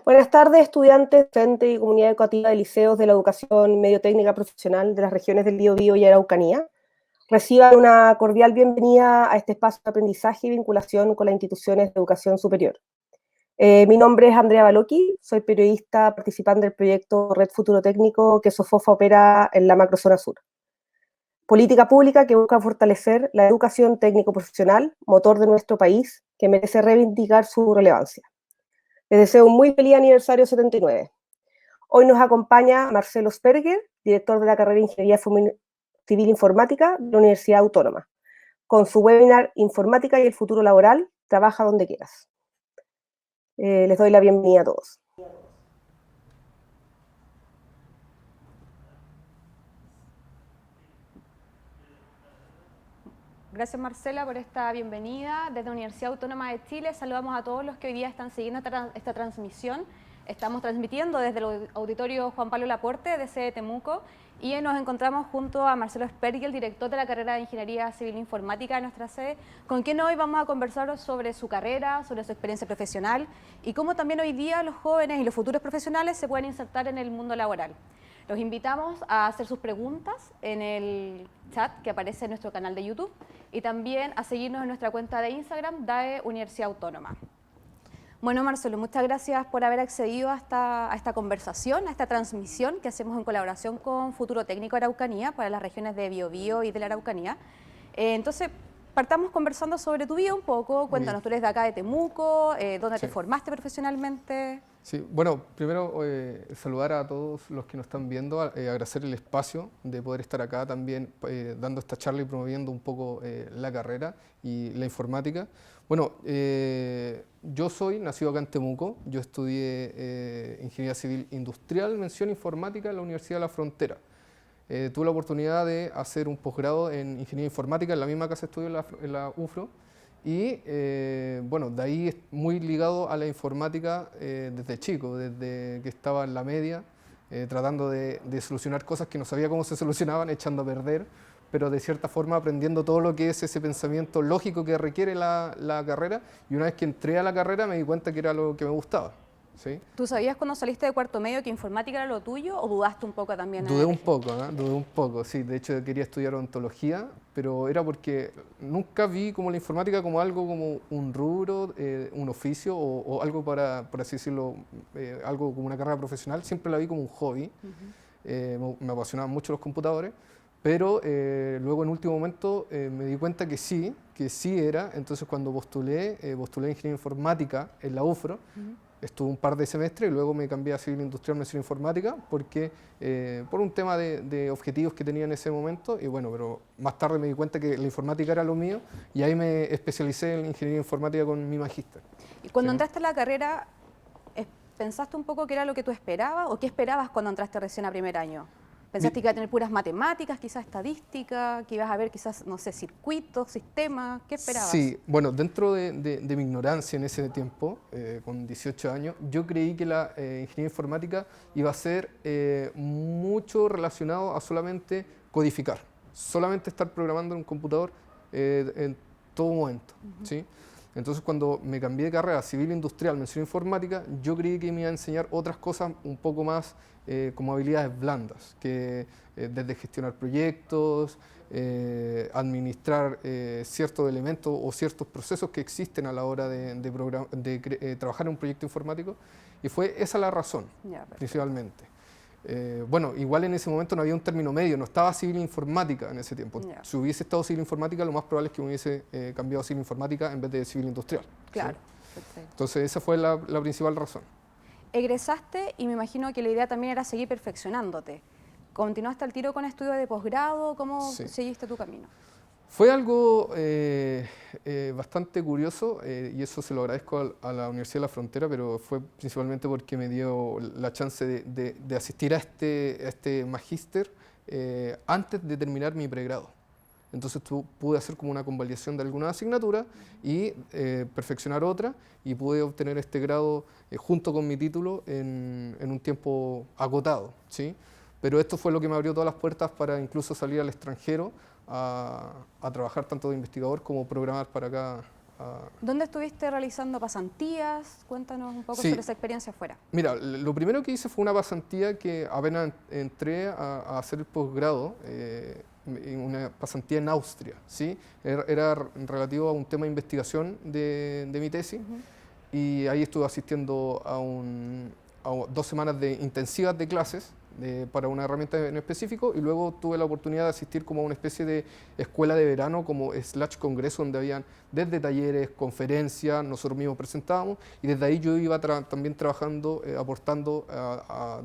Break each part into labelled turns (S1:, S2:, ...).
S1: Buenas tardes, estudiantes, docentes y comunidad educativa de liceos de la educación medio técnica profesional de las regiones del Biobío y Araucanía. Reciban una cordial bienvenida a este espacio de aprendizaje y vinculación con las instituciones de educación superior. Mi nombre es Andrea Baloqui, soy periodista participante del proyecto Red Futuro Técnico que SOFOFA opera en la macrozona sur. Política pública que busca fortalecer la educación técnico-profesional, motor de nuestro país, que merece reivindicar su relevancia. Les deseo un muy feliz aniversario 79. Hoy nos acompaña Marcelo Sperger, director de la carrera de Ingeniería Civil Informática de la Universidad Autónoma, con su webinar Informática y el futuro laboral, trabaja donde quieras. Les doy la bienvenida a todos.
S2: Gracias, Marcela, por esta bienvenida. Desde la Universidad Autónoma de Chile saludamos a todos los que hoy día están siguiendo esta transmisión. Estamos transmitiendo desde el auditorio Juan Pablo Laporte de sede Temuco y nos encontramos junto a Marcelo Sperger, el director de la carrera de Ingeniería Civil Informática de nuestra sede, con quien hoy vamos a conversar sobre su carrera, sobre su experiencia profesional y cómo también hoy día los jóvenes y los futuros profesionales se pueden insertar en el mundo laboral. Los invitamos a hacer sus preguntas en el chat que aparece en nuestro canal de YouTube y también a seguirnos en nuestra cuenta de Instagram, DAE Universidad Autónoma. Bueno, Marcelo, muchas gracias por haber accedido a esta conversación, a esta transmisión que hacemos en colaboración con Futuro Técnico Araucanía para las regiones de Biobío y de la Araucanía. Entonces, partamos conversando sobre tu vida un poco. Cuéntanos, tú eres de acá de Temuco, ¿dónde te formaste profesionalmente?
S3: Sí, bueno, primero saludar a todos los que nos están viendo, agradecer el espacio de poder estar acá también dando esta charla y promoviendo un poco la carrera y la informática. Bueno, yo soy nacido acá en Temuco, yo estudié Ingeniería Civil Industrial, mención informática en la Universidad de la Frontera. Tuve la oportunidad de hacer un posgrado en Ingeniería Informática en la misma casa de estudio en la UFRO. Y bueno, de ahí es muy ligado a la informática desde chico, desde que estaba en la media, tratando de solucionar cosas que no sabía cómo se solucionaban, echando a perder, pero de cierta forma aprendiendo todo lo que es ese pensamiento lógico que requiere la carrera. Y una vez que entré a la carrera me di cuenta que era lo que me gustaba. ¿Sí?
S2: ¿Tú sabías cuando saliste de cuarto medio que informática era lo tuyo o dudaste un poco también?
S3: Dudé un poco, ¿eh? Dudé un poco, sí. De hecho quería estudiar odontología, pero era porque nunca vi como la informática como algo como un rubro, un oficio o algo para, por así decirlo, algo como una carrera profesional. Siempre la vi como un hobby. Me apasionaban mucho los computadores, pero luego en último momento me di cuenta que sí era. Entonces cuando postulé Ingeniería Informática en la UFRO, estuve un par de semestres y luego me cambié a Civil Industrial Mención Informática porque por un tema de objetivos que tenía en ese momento. Y bueno, pero más tarde me di cuenta que la informática era lo mío y ahí me especialicé en Ingeniería Informática con mi magíster.
S2: Y cuando entraste a la carrera, ¿pensaste un poco qué era lo que tú esperabas o qué esperabas cuando entraste recién a primer año? ¿Pensaste que iba a tener puras matemáticas, quizás estadística, que ibas a ver quizás, no sé, circuitos, sistemas? ¿Qué esperabas?
S3: Sí, bueno, dentro de mi ignorancia en ese tiempo, con 18 años, yo creí que la ingeniería informática iba a ser mucho relacionado a solamente codificar, solamente estar programando en un computador en todo momento, ¿sí? Entonces cuando me cambié de carrera a Civil Industrial, mención informática, yo creí que me iba a enseñar otras cosas un poco más como habilidades blandas, que desde gestionar proyectos, administrar ciertos elementos o ciertos procesos que existen a la hora de trabajar en un proyecto informático. Y fue esa la razón, principalmente. Bueno, igual en ese momento no había un término medio, no estaba civil informática en ese tiempo. Si hubiese estado civil informática, lo más probable es que me hubiese cambiado a civil informática en vez de civil industrial.
S2: Claro,
S3: ¿sí? Entonces esa fue la principal razón.
S2: Egresaste y me imagino que la idea también era seguir perfeccionándote. ¿Continuaste al tiro con estudios de posgrado? ¿Cómo seguiste tu camino?
S3: Fue algo bastante curioso y eso se lo agradezco a la Universidad de la Frontera, pero fue principalmente porque me dio la chance de asistir a este magíster antes de terminar mi pregrado. Entonces pude hacer como una convalidación de alguna asignatura y perfeccionar otra y pude obtener este grado junto con mi título en un tiempo acotado, ¿sí? Pero esto fue lo que me abrió todas las puertas para incluso salir al extranjero a trabajar tanto de investigador como programar para acá
S2: ¿Dónde estuviste realizando pasantías? Cuéntanos un poco sobre esa experiencia afuera.
S3: Mira, lo primero que hice fue una pasantía que apenas entré a hacer el posgrado, una pasantía en Austria, ¿sí? Era relativo a un tema de investigación de mi tesis, y ahí estuve asistiendo a 2 semanas de intensivas de clases para una herramienta en específico, y luego tuve la oportunidad de asistir como a una especie de escuela de verano como / congreso, donde habían desde talleres, conferencias, nosotros mismos presentábamos, y desde ahí yo iba también trabajando, aportando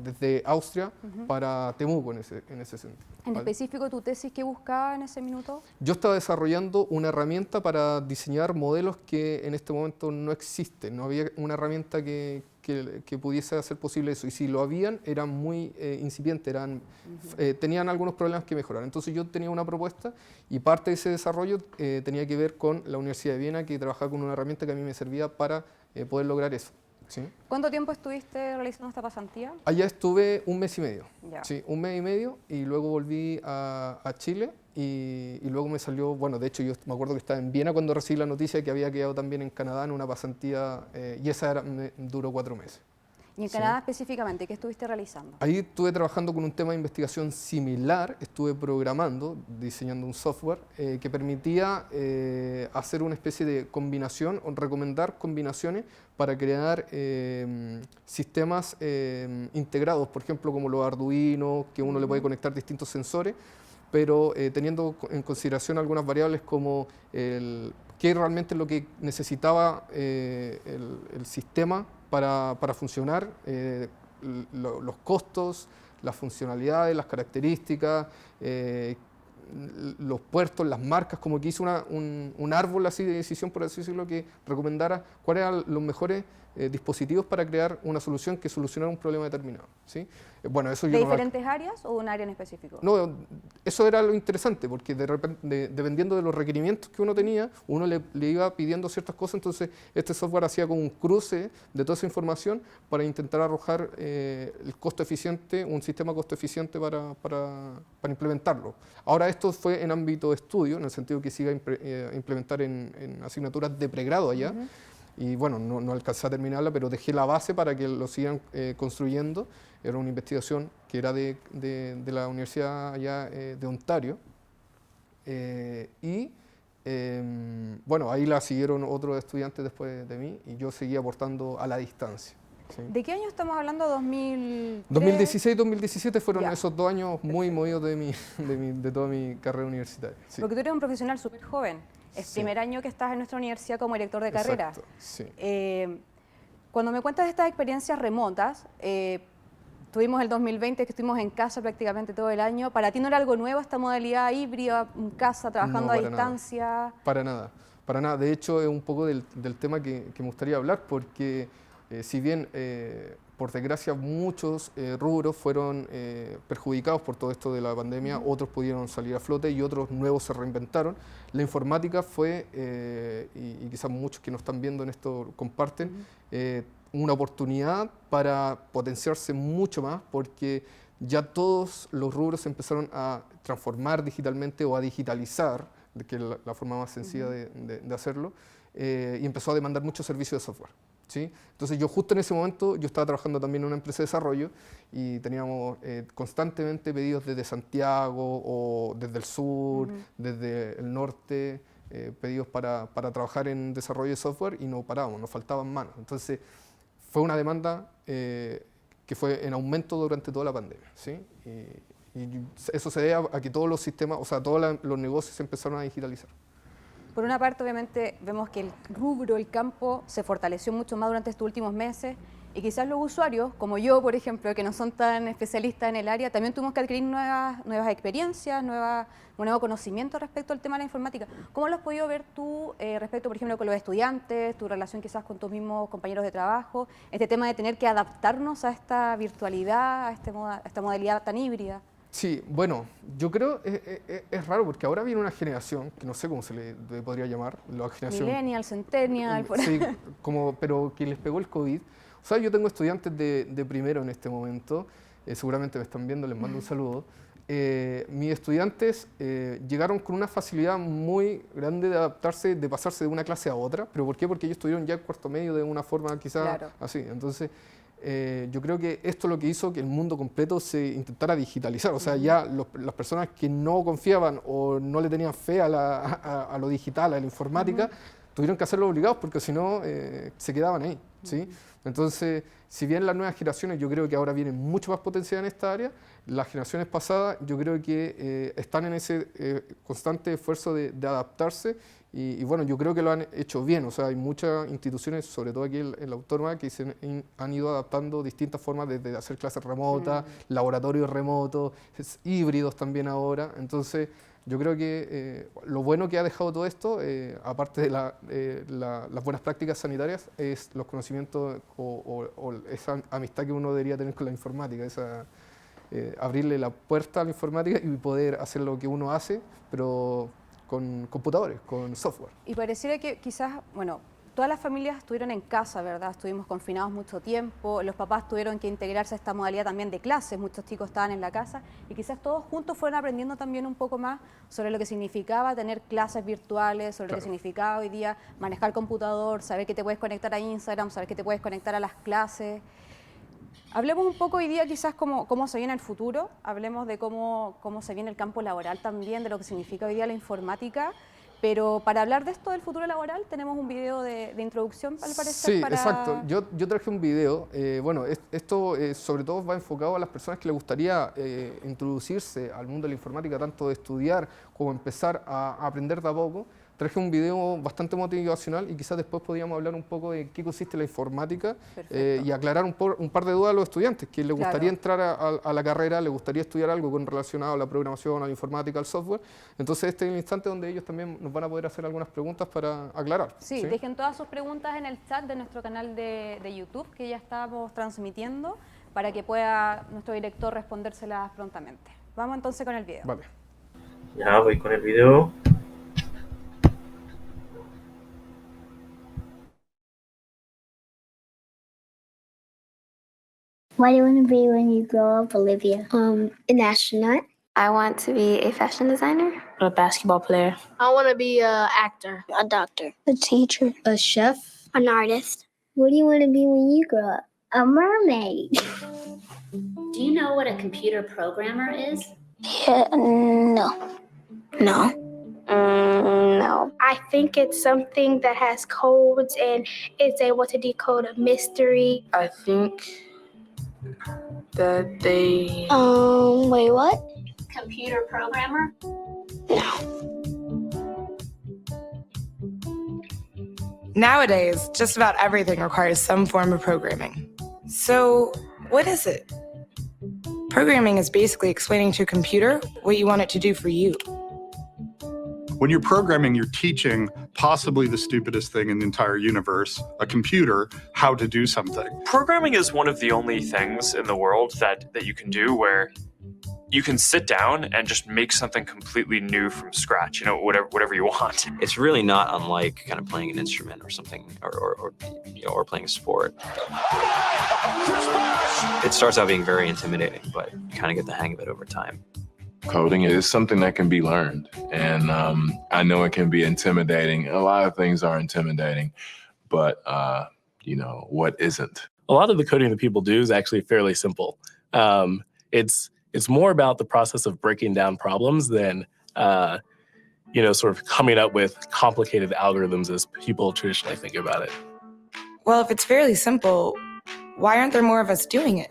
S3: desde Austria para Temuco en ese sentido.
S2: En específico, ¿tu tesis qué buscaba en ese minuto?
S3: Yo estaba desarrollando una herramienta para diseñar modelos que en este momento no existen. No había una herramienta que pudiese hacer posible eso, y si lo habían, eran muy incipientes, tenían algunos problemas que mejorar. Entonces yo tenía una propuesta, y parte de ese desarrollo tenía que ver con la Universidad de Viena, que trabajaba con una herramienta que a mí me servía para poder lograr eso. ¿Sí?
S2: ¿Cuánto tiempo estuviste realizando esta pasantía?
S3: Allá estuve 1 mes y medio,
S2: ya.
S3: Sí, 1 mes y medio, y luego volví a Chile, y luego me salió, bueno, de hecho yo me acuerdo que estaba en Viena cuando recibí la noticia que había quedado también en Canadá en una pasantía, y esa duró 4 meses.
S2: ¿Y en Canadá específicamente qué estuviste realizando?
S3: Ahí estuve trabajando con un tema de investigación similar, estuve programando, diseñando un software que permitía hacer una especie de combinación o recomendar combinaciones para crear sistemas integrados, por ejemplo como los Arduino, que uno le puede conectar distintos sensores, pero teniendo en consideración algunas variables como qué realmente es lo que necesitaba el sistema para funcionar, los costos, las funcionalidades, las características, los puertos, las marcas, como que hice un árbol así de decisión, por así decirlo, que recomendara cuáles eran los mejores dispositivos para crear una solución que solucionara un problema determinado, ¿sí? Bueno, eso
S2: ¿De diferentes áreas o de un área en específico?
S3: No, eso era lo interesante, porque de repente, dependiendo de los requerimientos que uno tenía, uno le iba pidiendo ciertas cosas, entonces este software hacía como un cruce de toda esa información para intentar arrojar el costo eficiente, un sistema costo eficiente para implementarlo. Ahora esto fue en ámbito de estudio, en el sentido que se iba a implementar en asignaturas de pregrado allá, y bueno, no alcancé a terminarla, pero dejé la base para que lo sigan construyendo. Era una investigación que era de la Universidad allá de Ontario, bueno, ahí la siguieron otros estudiantes después de mí, y yo seguí aportando a la distancia. ¿Sí?
S2: ¿De qué año estamos hablando?
S3: 2016-2017 fueron esos 2 años muy movidos de toda mi carrera universitaria. Sí.
S2: Porque tú eres un profesional súper joven. Es primer año que estás en nuestra universidad como director de carrera.
S3: Exacto, sí.
S2: Cuando me cuentas de estas experiencias remotas, tuvimos el 2020 que estuvimos en casa prácticamente todo el año. ¿Para ti no era algo nuevo esta modalidad híbrida, en casa, trabajando a distancia?
S3: Para nada, para nada. De hecho, es un poco del tema que me gustaría hablar, porque si bien, por desgracia, muchos rubros fueron perjudicados por todo esto de la pandemia, otros pudieron salir a flote y otros nuevos se reinventaron. La informática fue, y quizás muchos que nos están viendo en esto comparten, una oportunidad para potenciarse mucho más, porque ya todos los rubros se empezaron a transformar digitalmente o a digitalizar, que es la forma más sencilla de hacerlo, y empezó a demandar mucho servicio de software. ¿Sí? Entonces yo justo en ese momento, yo estaba trabajando también en una empresa de desarrollo y teníamos constantemente pedidos desde Santiago o desde el sur, desde el norte, pedidos para trabajar en desarrollo de software, y no parábamos, nos faltaban manos. Entonces fue una demanda que fue en aumento durante toda la pandemia, ¿sí? Y eso se debe a que todos los sistemas, o sea, todos los negocios se empezaron a digitalizar.
S2: Por una parte, obviamente, vemos que el rubro, el campo, se fortaleció mucho más durante estos últimos meses, y quizás los usuarios, como yo, por ejemplo, que no son tan especialistas en el área, también tuvimos que adquirir nuevas experiencias, un nuevo conocimiento respecto al tema de la informática. ¿Cómo lo has podido ver tú respecto, por ejemplo, con los estudiantes, tu relación quizás con tus mismos compañeros de trabajo, este tema de tener que adaptarnos a esta virtualidad, a esta modalidad tan híbrida?
S3: Sí, bueno, yo creo es raro, porque ahora viene una generación, que no sé cómo se le podría llamar, la generación...
S2: Millennial, Centennial...
S3: Sí, pero que les pegó el COVID. O sea, yo tengo estudiantes de primero en este momento, seguramente me están viendo, les mando un saludo, mis estudiantes llegaron con una facilidad muy grande de adaptarse, de pasarse de una clase a otra. ¿Pero por qué? Porque ellos estuvieron ya en cuarto medio de una forma quizás así. Entonces, yo creo que esto es lo que hizo que el mundo completo se intentara digitalizar. O sea, ya las personas que no confiaban o no le tenían fe a lo digital, a la informática, tuvieron que hacerlo obligados porque si no se quedaban ahí, ¿sí? Entonces, si bien las nuevas generaciones yo creo que ahora vienen mucho más potenciadas en esta área, las generaciones pasadas yo creo que están en ese constante esfuerzo de adaptarse y bueno, yo creo que lo han hecho bien. O sea, hay muchas instituciones, sobre todo aquí en la Autónoma, que han ido adaptando distintas formas de hacer clases remotas, laboratorios remotos, híbridos también ahora. Entonces, yo creo que lo bueno que ha dejado todo esto, aparte de las buenas prácticas sanitarias, es los conocimientos o esa amistad que uno debería tener con la informática, abrirle la puerta a la informática y poder hacer lo que uno hace, pero con computadores, con software.
S2: Y pareciera que quizás, bueno, todas las familias estuvieron en casa, ¿verdad? Estuvimos confinados mucho tiempo, los papás tuvieron que integrarse a esta modalidad también de clases, muchos chicos estaban en la casa y quizás todos juntos fueron aprendiendo también un poco más sobre lo que significaba tener clases virtuales, sobre lo que significaba hoy día manejar computador, saber que te puedes conectar a Instagram, saber que te puedes conectar a las clases. Hablemos un poco hoy día quizás cómo se viene el futuro, hablemos de cómo se viene el campo laboral también, de lo que significa hoy día la informática. Pero para hablar de esto del futuro laboral tenemos un video de introducción, al parecer.
S3: Sí, exacto. Yo traje un video. Bueno, esto sobre todo va enfocado a las personas que les gustaría introducirse al mundo de la informática, tanto de estudiar como empezar a aprender de a poco. Traje un video bastante motivacional y quizás después podríamos hablar un poco de qué consiste la informática y aclarar un par de dudas a los estudiantes que les gustaría entrar a la carrera, les gustaría estudiar algo relacionado a la programación, a la informática, al software. Entonces este es el instante donde ellos también nos van a poder hacer algunas preguntas para aclarar.
S2: Sí, dejen todas sus preguntas en el chat de nuestro canal de YouTube que ya estamos transmitiendo para que pueda nuestro director respondérselas prontamente. Vamos entonces con el video.
S3: Vale.
S4: Ya voy con el video.
S5: What do you want to be when you grow up, Olivia? An astronaut.
S6: I want to be a fashion designer.
S7: A basketball player.
S8: I want to be an actor.
S5: A doctor. A teacher. A chef. An artist. What do you want to be when you grow up? A mermaid.
S9: Do you know what a computer programmer is?
S5: Yeah, no. No. No.
S8: I think it's something that has codes and is able to decode a mystery.
S7: I think that they...
S5: Wait, what?
S9: Computer programmer?
S5: No.
S10: Nowadays, just about everything requires some form of programming. So, what is it? Programming is basically explaining to a computer what you want it to do for you.
S11: When you're programming, you're teaching possibly the stupidest thing in the entire universe, a computer, how to do something.
S12: Programming is one of the only things in the world that you can do where you can sit down and just make something completely new from scratch, whatever you want.
S13: It's really not unlike kind of playing an instrument or something, or playing a sport. It starts out being very intimidating, but you kind of get the hang of it over time.
S14: Coding is something that can be learned, and I know it can be intimidating. A lot of things are intimidating, but what isn't?
S15: A lot of the coding that people do is actually fairly simple. It's more about the process of breaking down problems than sort of coming up with complicated algorithms as people traditionally think about it.
S10: Well, if it's fairly simple, why aren't there more of us doing it?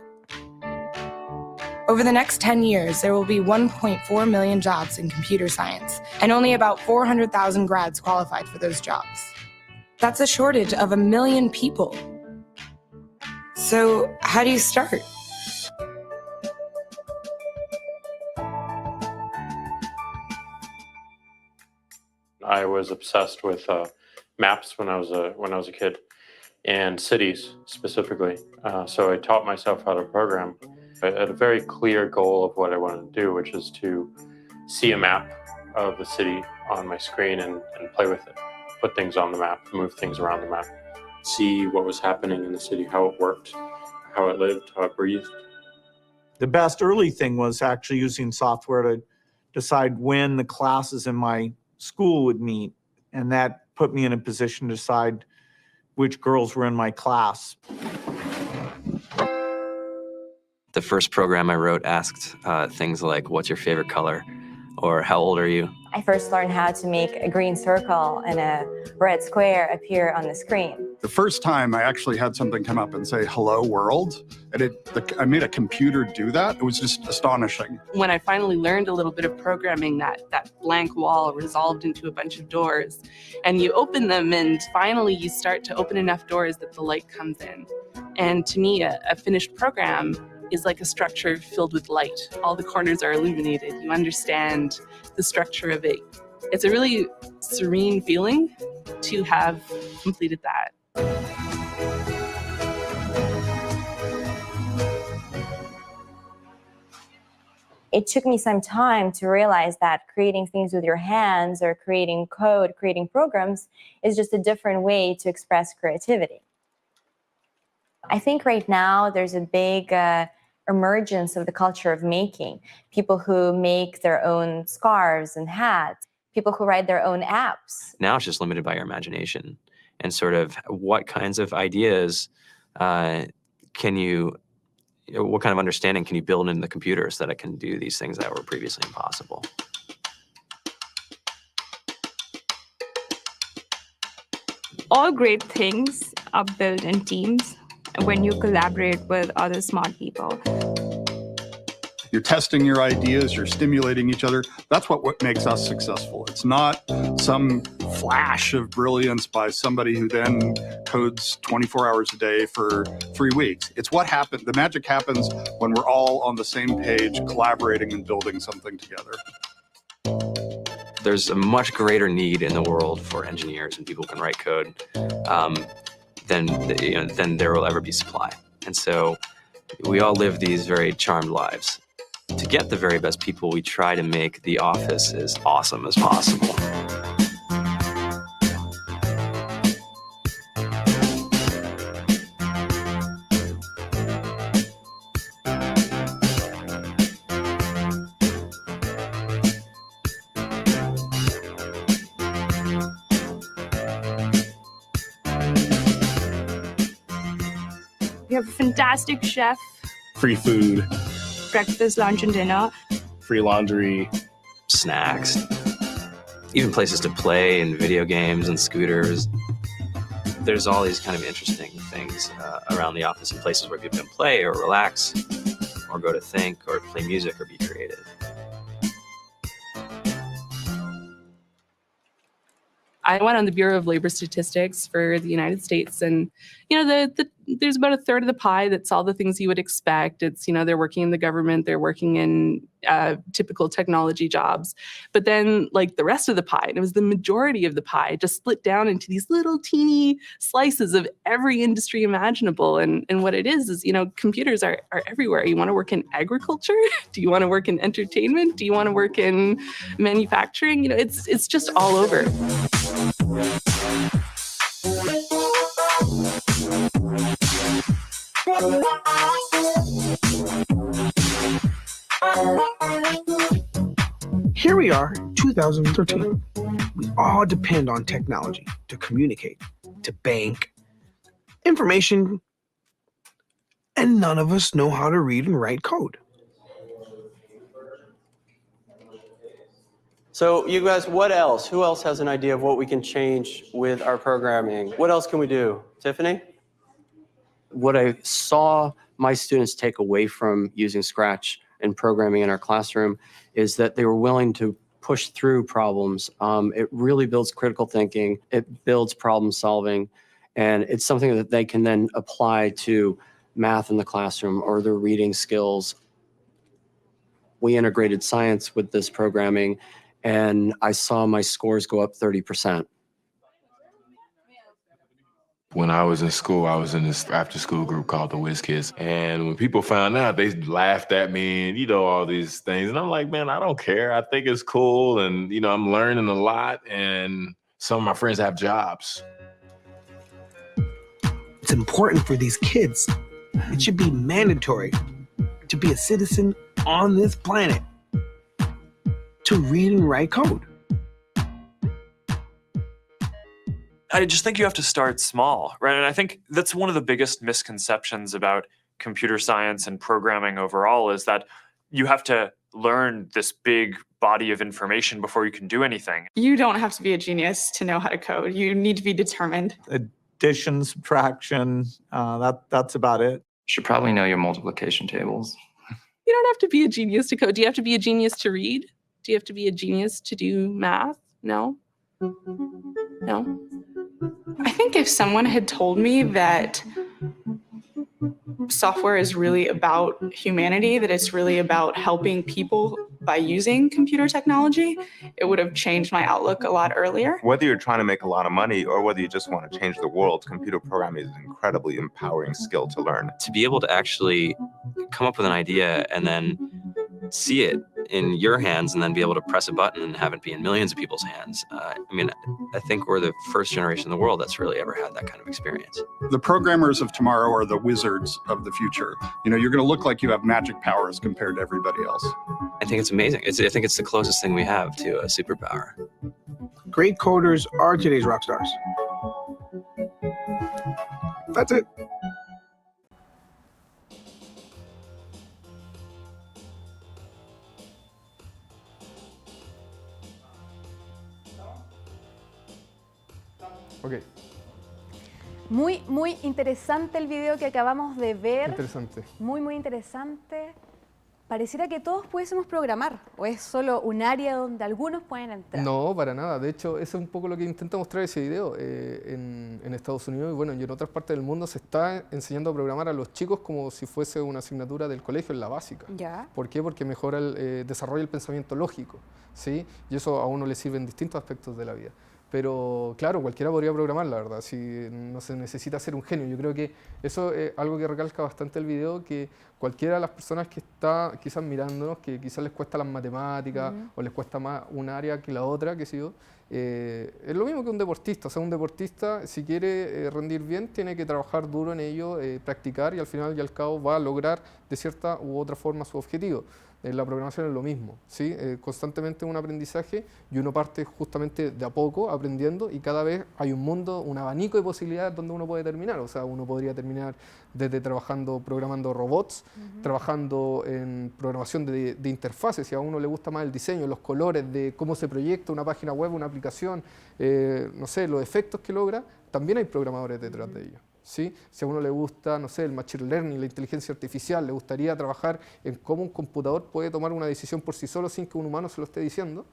S10: Over the next 10 years, there will be 1.4 million jobs in computer science, and only about 400,000 grads qualified for those jobs. That's a shortage of 1 million people. So how do you start?
S16: I was obsessed with maps when I was a kid, and cities specifically. So I taught myself how to program. I had a very clear goal of what I wanted to do, which is to see a map of the city on my screen and play with it, put things on the map, move things around the map, see what was happening in the city, how it worked, how it lived, how it breathed.
S17: The best early thing was actually using software to decide when the classes in my school would meet. And that put me in a position to decide which girls were in my class.
S13: The first program I wrote asked things like, what's your favorite color? Or how old are you?
S18: I first learned how to make a green circle and a red square appear on the screen.
S11: The first time I actually had something come up and say, hello world, and I made a computer do that. It was just astonishing.
S19: When I finally learned a little bit of programming, that blank wall resolved into a bunch of doors. And you open them, and finally you start to open enough doors that the light comes in. And to me, a finished program is like a structure filled with light. All the corners are illuminated. You understand the structure of it. It's a really serene feeling to have completed that.
S18: It took me some time to realize that creating things with your hands or creating code, creating programs is just a different way to express creativity. I think right now there's a big emergence of the culture of making. People who make their own scarves and hats, people who write their own apps.
S13: Now it's just limited by your imagination and sort of what kinds of ideas what kind of understanding can you build into the computer so that it can do these things that were previously impossible?
S20: All great things are built in teams when you collaborate with other smart people.
S11: You're testing your ideas, you're stimulating each other. That's what makes us successful. It's not some flash of brilliance by somebody who then codes 24 hours a day for 3 weeks. It's what happened. The magic happens when we're all on the same page, collaborating and building something together.
S13: There's a much greater need in the world for engineers and people who can write code than there will ever be supply. And so we all live these very charmed lives. To get the very best people, we try to make the office as awesome as possible.
S20: We have a fantastic chef,
S15: Free food,
S20: breakfast, lunch, and dinner.
S15: free laundry,
S13: snacks, even places to play and video games and scooters. There's all these kind of interesting things around the office and places where people can play or relax or go to think or play music or be creative.
S19: I went on the Bureau of Labor Statistics for the United States, and there's about a third of the pie that's all the things you would expect. It's they're working in the government, they're working in typical technology jobs, but then like the rest of the pie, and it was the majority of the pie, just split down into these little teeny slices of every industry imaginable. And what it is computers are everywhere. You want to work in agriculture? Do you want to work in entertainment? Do you want to work in manufacturing? It's just all over.
S21: Here we are, 2013. We all depend on technology to communicate, to bank, information, and none of us know how to read and write code.
S22: So you guys, what else? Who else has an idea of what we can change with our programming? What else can we do? Tiffany? What I saw my students take away from using Scratch and programming in our classroom is that they were willing to push through problems. It really builds critical thinking. It builds problem solving. And it's something that they can then apply to math in the classroom or their reading skills. We integrated science with this programming, and I saw my scores go up 30%.
S14: When I was in school, I was in this after-school group called the Whiz Kids. And when people found out, they laughed at me and, all these things. And I'm like, man, I don't care. I think it's cool. And, I'm learning a lot. And some of my friends have jobs.
S21: It's important for these kids. It should be mandatory to be a citizen on this planet, to read and write code.
S12: I just think you have to start small, right? And I think that's one of the biggest misconceptions about computer science and programming overall is that you have to learn this big body of information before you can do anything.
S7: You don't have to be a genius to know how to code. You need to be determined.
S17: Addition, subtraction, that's about it.
S1: Should probably know your multiplication tables.
S19: You don't have to be a genius to code. Do you have to be a genius to read? Do you have to be a genius to do math? No. No.
S7: I think if someone had told me that software is really about humanity, that it's really about helping people by using computer technology, it would have changed my outlook a lot earlier.
S2: Whether you're trying to make a lot of money or whether you just want to change the world, computer programming is an incredibly empowering skill to learn.
S13: To be able to actually come up with an idea and then see it in your hands and then be able to press a button and have it be in millions of people's hands. I think we're the first generation in the world that's really ever had that kind of experience.
S11: The programmers of tomorrow are the wizards of the future. You know, you're going to look like you have magic powers compared to everybody else.
S13: I think it's amazing. I think it's the closest thing we have to a superpower.
S21: Great coders are today's rock stars. That's it.
S3: Ok,
S23: Muy interesante el video que acabamos de ver.
S3: interesante.
S23: Muy interesante. Pareciera que todos pudiésemos programar, o es solo un área donde algunos pueden entrar.
S3: No, para nada. De hecho, eso es un poco lo que intenta mostrar ese video. En Estados Unidos y bueno, y en otras partes del mundo se está enseñando a programar a los chicos como si fuese una asignatura del colegio en la básica.
S23: Ya.
S3: ¿Por qué? Porque mejora desarrolla el pensamiento lógico, ¿sí? Y eso a uno le sirve en distintos aspectos de la vida. Pero claro, cualquiera podría programar, la verdad, si no se necesita ser un genio. Yo creo que eso es algo que recalca bastante el video, que cualquiera de las personas que está quizás mirándonos, que quizás les cuesta las matemáticas o les cuesta más un área que la otra, qué sé yo, es lo mismo que un deportista. O sea, un deportista, si quiere rendir bien, tiene que trabajar duro en ello, practicar y al final y al cabo va a lograr de cierta u otra forma su objetivo. La programación es lo mismo, ¿sí? Constantemente un aprendizaje y uno parte justamente de a poco aprendiendo y cada vez hay un mundo, un abanico de posibilidades donde uno puede terminar. O sea, uno podría terminar desde programando robots, trabajando en programación de interfaces, si a uno le gusta más el diseño, los colores, de cómo se proyecta una página web, una aplicación, no sé, los efectos que logra, también hay programadores detrás de ello. ¿Sí? Si a uno le gusta, no sé, el machine learning, la inteligencia artificial, le gustaría trabajar en cómo un computador puede tomar una decisión por sí solo sin que un humano se lo esté diciendo,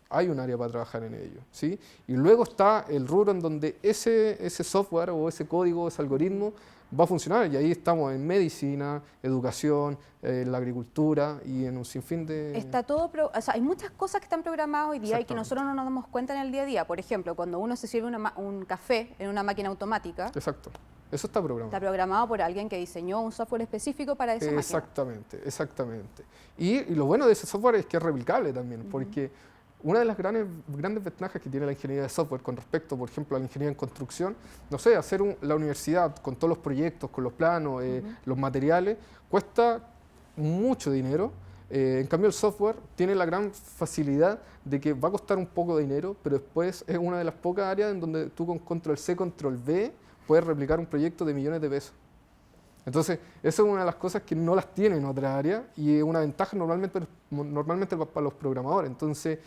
S3: hay un área para trabajar en ello, ¿sí? Y luego está el rubro en donde ese software o ese código, ese algoritmo va a funcionar, y ahí estamos en medicina, educación, en la agricultura y en un sinfín de...
S23: Está todo, o sea, hay muchas cosas que están programadas hoy día y que nosotros no nos damos cuenta en el día a día. Por ejemplo, cuando uno se sirve un café en una máquina automática.
S3: Exacto. Eso está programado.
S23: Está programado por alguien que diseñó un software específico para esa máquina.
S3: Exactamente. Y lo bueno de ese software es que es replicable también, porque una de las grandes ventajas que tiene la ingeniería de software con respecto, por ejemplo, a la ingeniería en construcción, no sé, hacer la universidad con todos los proyectos, con los planos, los materiales, cuesta mucho dinero. En cambio, el software tiene la gran facilidad de que va a costar un poco de dinero, pero después es una de las pocas áreas en donde tú con Control-C, Control-V puedes replicar un proyecto de millones de pesos. Entonces, eso es una de las cosas que no las tiene en otra área y es una ventaja normalmente para los programadores. Entonces,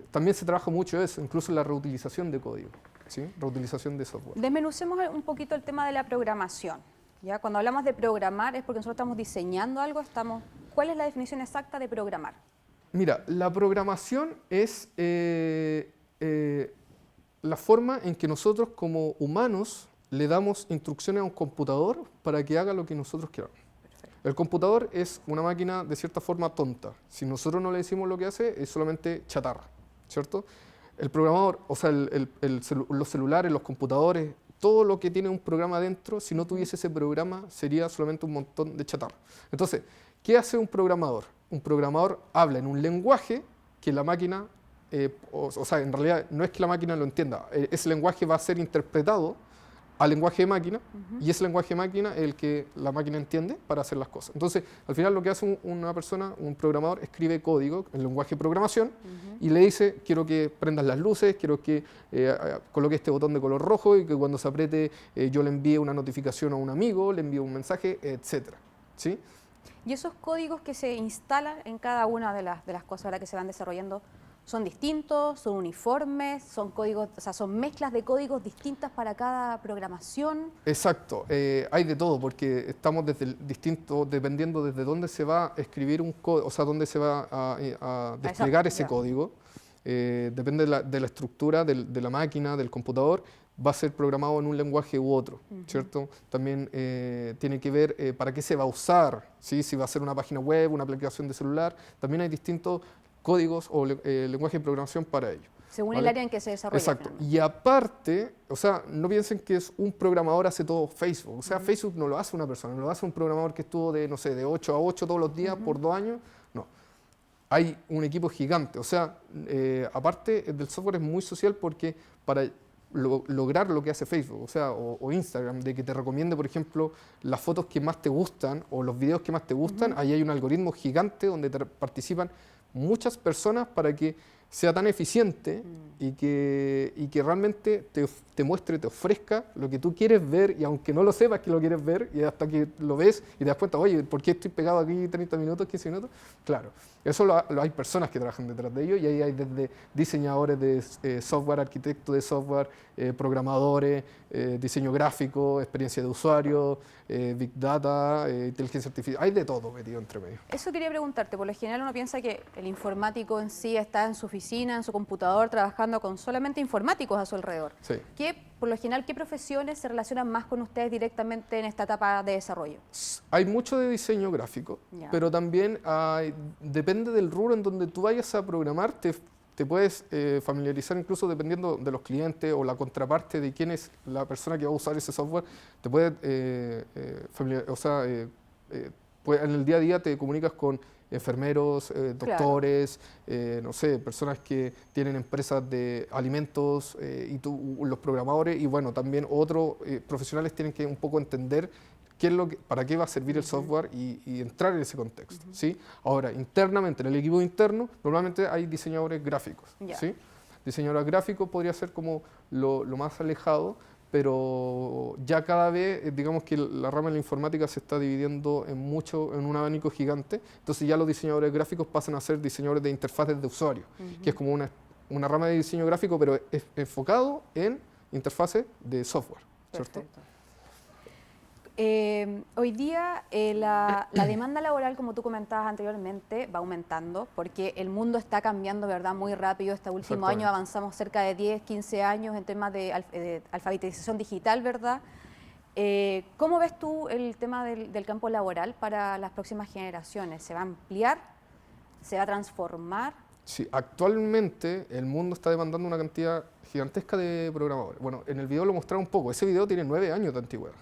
S3: también se trabaja mucho eso, incluso en la reutilización de código, ¿sí? Reutilización de software.
S23: Desmenucemos un poquito el tema de la programación. ¿Ya? Cuando hablamos de programar es porque nosotros estamos diseñando algo, ¿cuál es la definición exacta de programar?
S3: Mira, la programación es la forma en que nosotros como humanos le damos instrucciones a un computador para que haga lo que nosotros queramos. Perfecto. El computador es una máquina de cierta forma tonta. Si nosotros no le decimos lo que hace, es solamente chatarra, ¿cierto? El programador, o sea, los celulares, los computadores, todo lo que tiene un programa dentro, si no tuviese ese programa, sería solamente un montón de chatarra. Entonces, ¿qué hace un programador? Un programador habla en un lenguaje que la máquina, o sea, en realidad no es que la máquina lo entienda, ese lenguaje va a ser interpretado al lenguaje de máquina, y ese lenguaje de máquina es el que la máquina entiende para hacer las cosas. Entonces, al final lo que hace una persona, un programador, escribe código en lenguaje de programación y le dice, quiero que prendas las luces, quiero que coloque este botón de color rojo y que cuando se apriete yo le envíe una notificación a un amigo, le envíe un mensaje, etc. ¿Sí?
S23: Y esos códigos que se instalan en cada una de las cosas, ¿verdad?, que se van desarrollando, ¿son distintos? ¿Son uniformes? ¿Son códigos, o sea, son mezclas de códigos distintas para cada programación?
S3: Exacto, hay de todo, porque estamos dependiendo desde dónde se va a escribir un código, o sea, dónde se va a desplegar ese código, depende de la estructura de la máquina, del computador, va a ser programado en un lenguaje u otro, ¿cierto? También tiene que ver para qué se va a usar, ¿sí? Si va a ser una página web, una aplicación de celular, también hay distintos códigos o lenguaje de programación para ello.
S23: Según el área en que se desarrolla.
S3: Exacto. Y aparte, o sea, no piensen que es un programador hace todo Facebook. O sea, Facebook no lo hace una persona, no lo hace un programador que estuvo de, no sé, de 8 a 8 todos los días por 2 años. No. Hay un equipo gigante. O sea, aparte del software es muy social porque para lograr lo que hace Facebook, o sea, o Instagram, de que te recomiende, por ejemplo, las fotos que más te gustan o los videos que más te gustan, ahí hay un algoritmo gigante donde participan muchas personas para que sea tan eficiente y que realmente te muestre, te ofrezca lo que tú quieres ver, y aunque no lo sepas que lo quieres ver, y hasta que lo ves y te das cuenta, oye, ¿por qué estoy pegado aquí 30 minutos, 15 minutos? Claro, eso hay personas que trabajan detrás de ello, y ahí hay desde diseñadores de software, arquitectos de software, programadores, diseño gráfico, experiencia de usuario, big data, inteligencia artificial, hay de todo metido entre medio.
S23: Eso quería preguntarte, por lo general uno piensa que el informático en sí está en su oficina, en su computador, trabajando con solamente informáticos a su alrededor.
S3: Sí.
S23: Por lo general, ¿qué profesiones se relacionan más con ustedes directamente en esta etapa de desarrollo?
S3: Hay mucho de diseño gráfico, pero también depende del rubro en donde tú vayas a programar, te puedes familiarizar incluso dependiendo de los clientes o la contraparte de quién es la persona que va a usar ese software, te puede familiarizar, o sea, en el día a día te comunicas con enfermeros, doctores, no sé, personas que tienen empresas de alimentos y los programadores, y bueno, también otros profesionales tienen que un poco entender para qué va a servir el software y entrar en ese contexto, ¿sí? Ahora, internamente, en el equipo interno, normalmente hay diseñadores gráficos, ¿sí? Diseñador gráfico podría ser como lo más alejado, pero ya cada vez, digamos que la rama de la informática se está dividiendo en un abanico gigante, entonces ya los diseñadores gráficos pasan a ser diseñadores de interfaces de usuario, que es como una rama de diseño gráfico, pero es enfocado en interfaces de software, ¿cierto?
S23: Hoy día la demanda laboral, como tú comentabas anteriormente, va aumentando porque el mundo está cambiando, ¿verdad?, muy rápido. Este último año avanzamos cerca de 10, 15 años en temas de alfabetización digital, ¿verdad? ¿Cómo ves tú el tema del campo laboral para las próximas generaciones? ¿Se va a ampliar? ¿Se va a transformar?
S3: Sí, actualmente el mundo está demandando una cantidad gigantesca de programadores. Bueno, en el video lo mostraba un poco. Ese video tiene 9 años de antigüedad.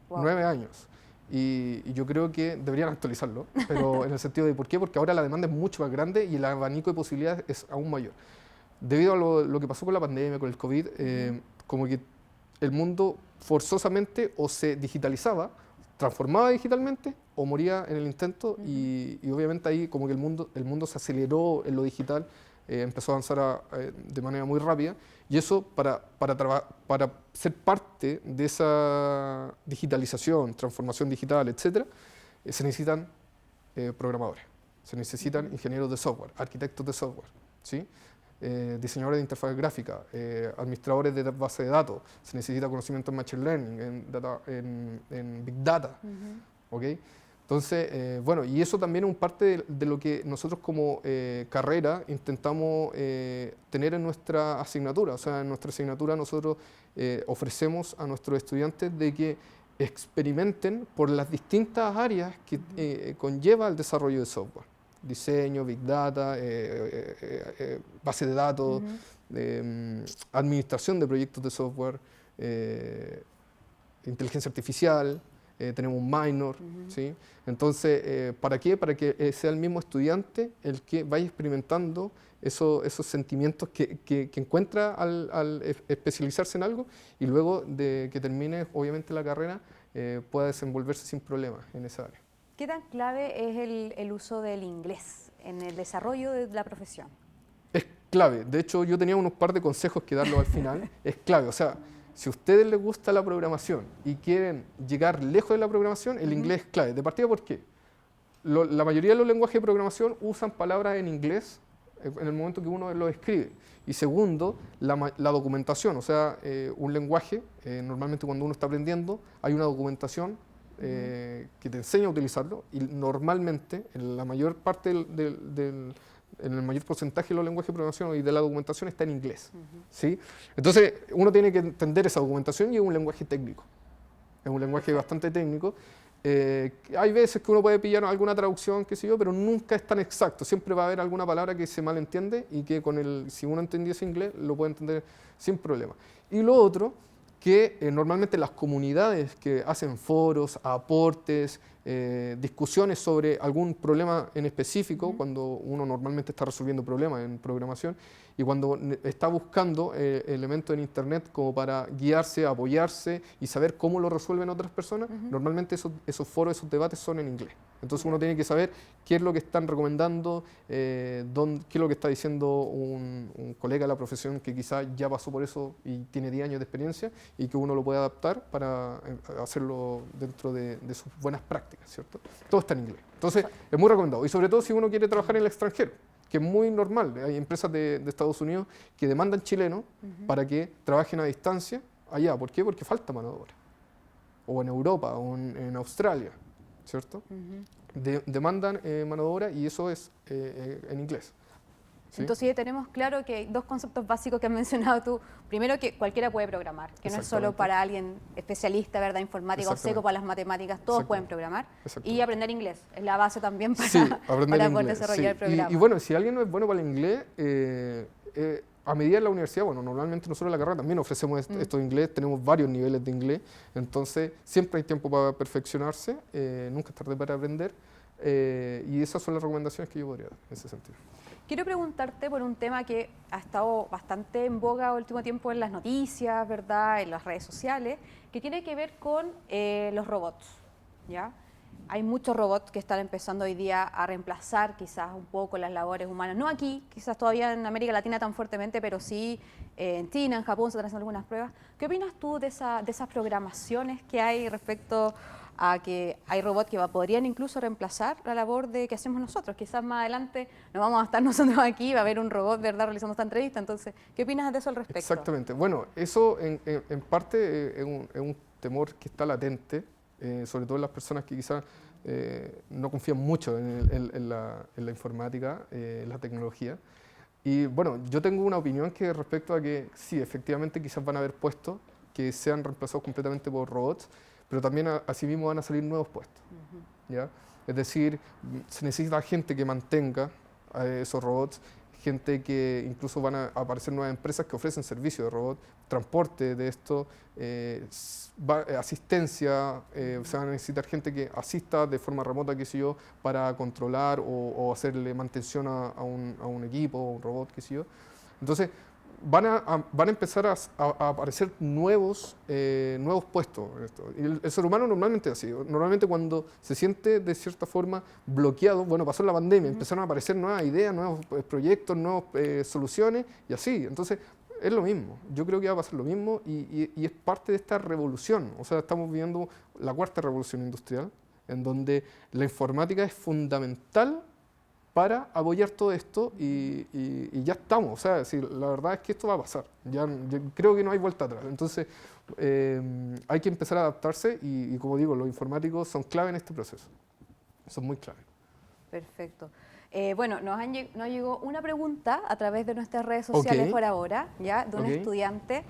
S3: Wow. 9 años. Y yo creo que deberían actualizarlo, pero en el sentido de ¿por qué? Porque ahora la demanda es mucho más grande y el abanico de posibilidades es aún mayor. Debido a lo que pasó con la pandemia, con el COVID, como que el mundo forzosamente o se digitalizaba, transformaba digitalmente o moría en el intento, y obviamente ahí como que el mundo se aceleró en lo digital, empezó a avanzar de manera muy rápida, y eso para ser parte de esa digitalización, transformación digital, etc., se necesitan programadores, se necesitan ingenieros de software, arquitectos de software, ¿sí? Diseñadores de interfaz gráfica, administradores de base de datos, se necesita conocimiento en Machine Learning, en Big Data, ¿ok? Entonces, bueno, y eso también es un parte de lo que nosotros como carrera intentamos tener en nuestra asignatura. O sea, en nuestra asignatura nosotros ofrecemos a nuestros estudiantes de que experimenten por las distintas áreas que conlleva el desarrollo de software. Diseño, Big Data, base de datos, administración de proyectos de software, inteligencia artificial, tenemos un minor, ¿sí? Entonces, ¿para qué? Para que sea el mismo estudiante el que vaya experimentando esos sentimientos que encuentra al especializarse en algo y luego de que termine, obviamente, la carrera, pueda desenvolverse sin problemas en esa área.
S23: ¿Qué tan clave es el uso del inglés en el desarrollo de la profesión?
S3: Es clave. De hecho, yo tenía unos par de consejos que darlo al final. Es clave. O sea, si a ustedes les gusta la programación y quieren llegar lejos de la programación, el inglés es clave. De partida, ¿por qué? La mayoría de los lenguajes de programación usan palabras en inglés en el momento que uno lo escribe. Y segundo, la documentación. O sea, un lenguaje, normalmente cuando uno está aprendiendo, hay una documentación que te enseña a utilizarlo y normalmente, en la mayor parte en el mayor porcentaje de los lenguajes de programación y de la documentación está en inglés. ¿Sí? Entonces, uno tiene que entender esa documentación y es un lenguaje técnico. Es un lenguaje bastante técnico. Hay veces que uno puede pillar alguna traducción, qué sé yo, pero nunca es tan exacto. Siempre va a haber alguna palabra que se malentiende y que si uno entendiese inglés, lo puede entender sin problema. Y lo otro, que normalmente las comunidades que hacen foros, aportes, discusiones sobre algún problema en específico, cuando uno normalmente está resolviendo problemas en programación, y cuando está buscando elementos en Internet como para guiarse, apoyarse y saber cómo lo resuelven otras personas, normalmente esos foros, esos debates son en inglés. Entonces uno tiene que saber qué es lo que están recomendando, qué es lo que está diciendo un colega de la profesión que quizás ya pasó por eso y tiene 10 años de experiencia y que uno lo puede adaptar para hacerlo dentro de sus buenas prácticas, ¿cierto? Todo está en inglés. Entonces es muy recomendado. Y sobre todo si uno quiere trabajar en el extranjero, que es muy normal. Hay empresas de Estados Unidos que demandan chilenos para que trabajen a distancia allá. ¿Por qué? Porque falta mano de obra. O en Europa, o en Australia, ¿cierto? Demandan mano de obra y eso es en inglés. ¿Sí?
S23: Entonces ya tenemos claro que hay dos conceptos básicos que has mencionado tú. Primero, que cualquiera puede programar, que no es solo para alguien especialista, ¿verdad? Informática o seco para las matemáticas, todos pueden programar. Y aprender inglés, es la base también para poder desarrollar el programa.
S3: Y bueno, si alguien no es bueno para el inglés, a medida de la universidad, bueno, normalmente nosotros en la carrera también ofrecemos esto de inglés, tenemos varios niveles de inglés, entonces siempre hay tiempo para perfeccionarse, nunca es tarde para aprender, y esas son las recomendaciones que yo podría dar en ese sentido.
S23: Quiero preguntarte por un tema que ha estado bastante en boga último tiempo en las noticias, ¿verdad?, en las redes sociales, que tiene que ver con los robots, ¿ya? Hay muchos robots que están empezando hoy día a reemplazar quizás un poco las labores humanas. No aquí, quizás todavía en América Latina tan fuertemente, pero sí en China, en Japón se están haciendo algunas pruebas. ¿Qué opinas tú de esas programaciones que hay respecto a que hay robots que podrían incluso reemplazar la labor que hacemos nosotros? Quizás más adelante no vamos a estar nosotros aquí, va a haber un robot, ¿verdad?, realizando esta entrevista. Entonces, ¿qué opinas de eso al respecto?
S3: Exactamente. Bueno, eso en parte es un temor que está latente, sobre todo en las personas que quizás no confían mucho en la informática, en la tecnología. Y bueno, yo tengo una opinión que respecto a que sí, efectivamente quizás van a haber puestos que sean reemplazados completamente por robots, pero también asimismo van a salir nuevos puestos. ¿Ya? Es decir, se necesita gente que mantenga esos robots, gente que incluso van a aparecer nuevas empresas que ofrecen servicios de robot, transporte de esto, asistencia, se va a necesitar gente que asista de forma remota, qué sé yo, para controlar o hacerle mantención a un equipo, a un robot, qué sé yo. Entonces, van a empezar a aparecer nuevos puestos. El ser humano normalmente es así. Normalmente cuando se siente de cierta forma bloqueado, bueno, pasó la pandemia, empezaron a aparecer nuevas ideas, nuevos proyectos, nuevas soluciones y así. Entonces, es lo mismo. Yo creo que va a pasar lo mismo y es parte de esta revolución. O sea, estamos viviendo la cuarta revolución industrial, en donde la informática es fundamental para apoyar todo esto y ya estamos. O sea, la verdad es que esto va a pasar. Yo creo que no hay vuelta atrás. Entonces, hay que empezar a adaptarse y como digo, los informáticos son clave en este proceso. Son muy clave.
S23: Perfecto. Bueno, nos llegó una pregunta a través de nuestras redes sociales por ahora, ¿ya? De un estudiante.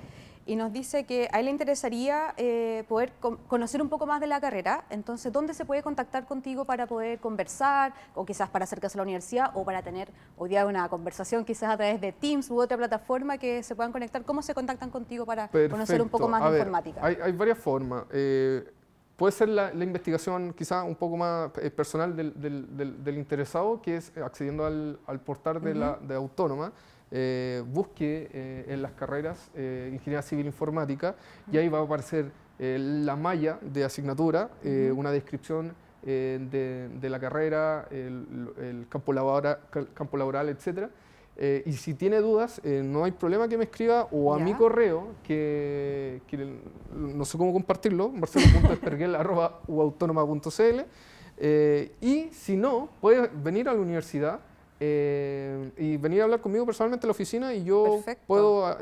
S23: Y nos dice que a él le interesaría poder conocer un poco más de la carrera. Entonces, ¿dónde se puede contactar contigo para poder conversar o quizás para acercarse a la universidad o para tener hoy día una conversación quizás a través de Teams u otra plataforma que se puedan conectar? ¿Cómo se contactan contigo para conocer un poco más de informática?
S3: Hay varias formas. puede ser la investigación quizá un poco más personal del interesado, que es accediendo al portal de Autónoma, busque en las carreras Ingeniería Civil Informática y ahí va a aparecer la malla de asignatura, una descripción de la carrera, el campo laboral, etc. Y si tiene dudas, no hay problema que me escriba o a mi correo, que no sé cómo compartirlo, marcelo.esperguel@uautonoma.cl, y si no, puede venir a la universidad y venir a hablar conmigo personalmente en la oficina y yo puedo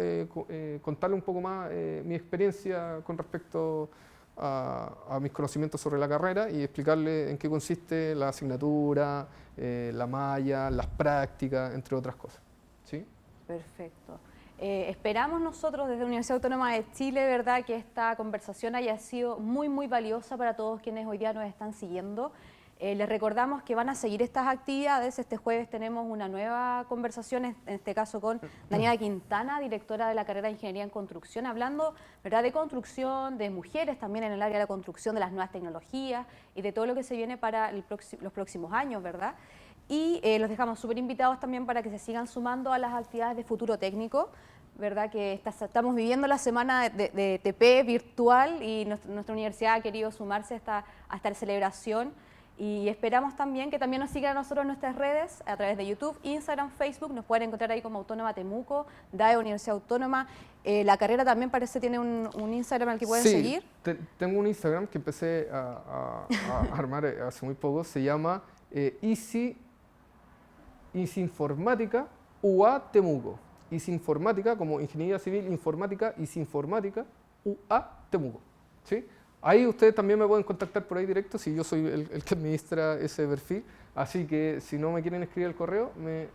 S3: contarle un poco más mi experiencia con respecto a mis conocimientos sobre la carrera y explicarle en qué consiste la asignatura, la malla, las prácticas, entre otras cosas. ¿Sí?
S23: Perfecto. Esperamos nosotros desde la Universidad Autónoma de Chile, ¿verdad?, que esta conversación haya sido muy, muy valiosa para todos quienes hoy día nos están siguiendo. Les recordamos que van a seguir estas actividades. Este jueves tenemos una nueva conversación, en este caso con Daniela Quintana, directora de la carrera de Ingeniería en Construcción, hablando, ¿verdad?, de construcción, de mujeres también en el área de la construcción, de las nuevas tecnologías y de todo lo que se viene para los próximos años, ¿verdad? Y los dejamos súper invitados también para que se sigan sumando a las actividades de Futuro Técnico, ¿verdad? Que estamos viviendo la semana de TP virtual y nuestra universidad ha querido sumarse a esta celebración. Y esperamos también que también nos sigan a nosotros en nuestras redes, a través de YouTube, Instagram, Facebook. Nos pueden encontrar ahí como Autónoma Temuco, DAE Universidad Autónoma. La carrera también parece tiene un Instagram al que pueden seguir.
S3: Tengo un Instagram que empecé a armar hace muy poco. Se llama Easy Informática UA Temuco. Easy Informática, como Ingeniería Civil Informática, Easy Informática UA Temuco. ¿Sí? Ahí ustedes también me pueden contactar por ahí directo, si yo soy el que administra ese perfil. Así que si no me quieren escribir el correo, me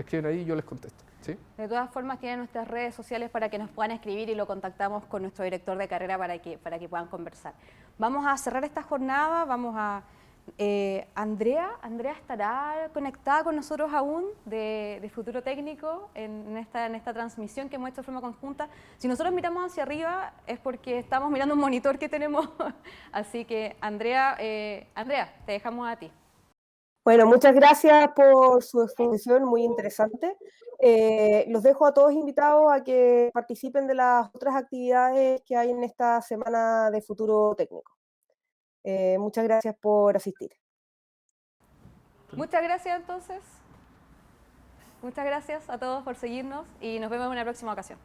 S3: escriben ahí y yo les contesto. ¿Sí?
S23: De todas formas, tienen nuestras redes sociales para que nos puedan escribir y lo contactamos con nuestro director de carrera para que puedan conversar. Vamos a cerrar esta jornada, vamos a... Andrea estará conectada con nosotros aún de Futuro Técnico en esta transmisión que hemos hecho de forma conjunta. Si nosotros miramos hacia arriba es porque estamos mirando un monitor que tenemos. Así que Andrea, te dejamos a ti.
S4: Bueno, muchas gracias por su exposición, muy interesante. Los dejo a todos invitados a que participen de las otras actividades que hay en esta semana de Futuro Técnico. Muchas gracias por asistir.
S23: Muchas gracias entonces. Muchas gracias a todos por seguirnos y nos vemos en una próxima ocasión.